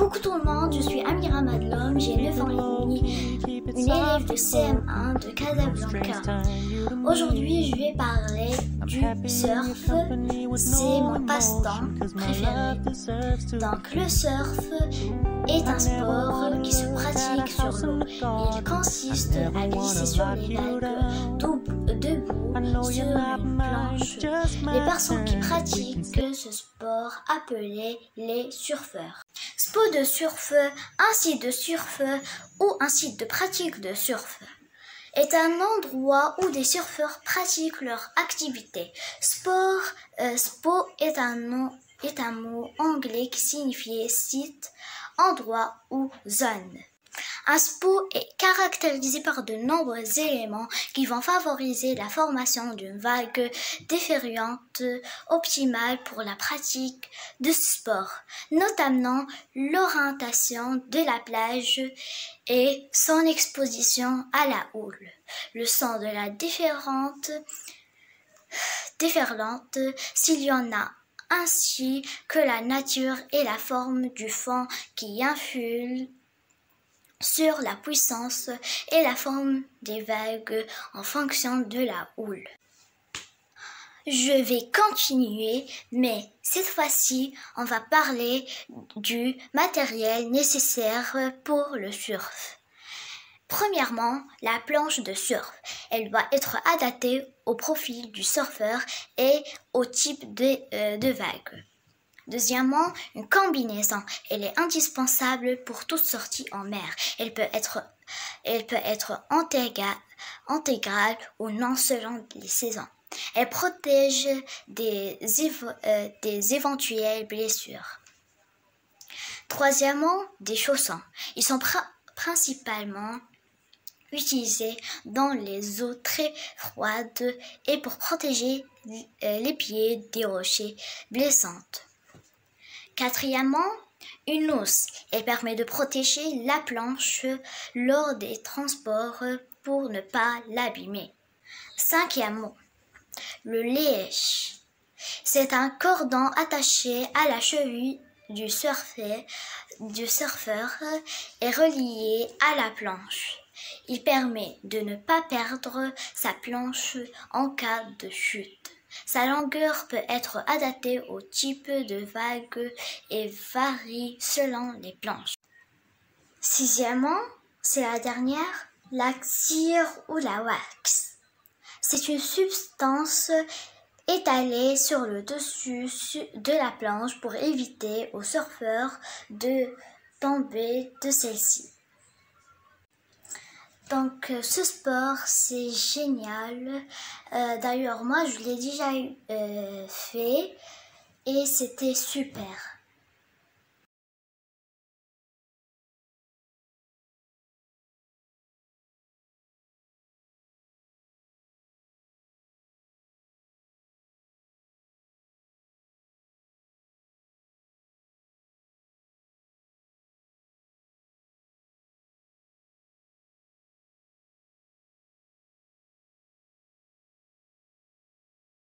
Coucou tout le monde, je suis Amira Madlom, j'ai 9 ans et demi, une élève de CM1 de Casablanca. Aujourd'hui, je vais parler du surf. C'est mon passe-temps préféré. Donc, le surf est un sport qui se pratique sur l'eau. Il consiste à glisser sur les vagues debout sur une planche. Les personnes qui pratiquent ce sport appelé les surfeurs. Spot de surf, un site de surf ou un site de pratique de surf est un endroit où des surfeurs pratiquent leur activité. Spot est un mot anglais qui signifie site, endroit ou zone. Un spot est caractérisé par de nombreux éléments qui vont favoriser la formation d'une vague déferlante optimale pour la pratique de ce sport, notamment l'orientation de la plage et son exposition à la houle, le son de la déferlante s'il y en a, ainsi que la nature et la forme du fond qui influent sur la puissance et la forme des vagues en fonction de la houle. Je vais continuer, mais cette fois-ci, on va parler du matériel nécessaire pour le surf. Premièrement, la planche de surf. Elle doit être adaptée au profil du surfeur et au type de vague. Deuxièmement, une combinaison. Elle est indispensable pour toute sortie en mer. Elle peut être intégrale ou non selon les saisons. Elle protège des éventuelles blessures. Troisièmement, des chaussons. Ils sont principalement utilisés dans les eaux très froides et pour protéger les pieds des rochers blessantes. Quatrièmement, une housse. Elle permet de protéger la planche lors des transports pour ne pas l'abîmer. Cinquièmement, le leash. C'est un cordon attaché à la cheville du surfeur et relié à la planche. Il permet de ne pas perdre sa planche en cas de chute. Sa longueur peut être adaptée au type de vague et varie selon les planches. Sixièmement, c'est la dernière, la cire ou la wax. C'est une substance étalée sur le dessus de la planche pour éviter aux surfeurs de tomber de celle-ci. Donc ce sport c'est génial, d'ailleurs moi je l'ai déjà fait et c'était super.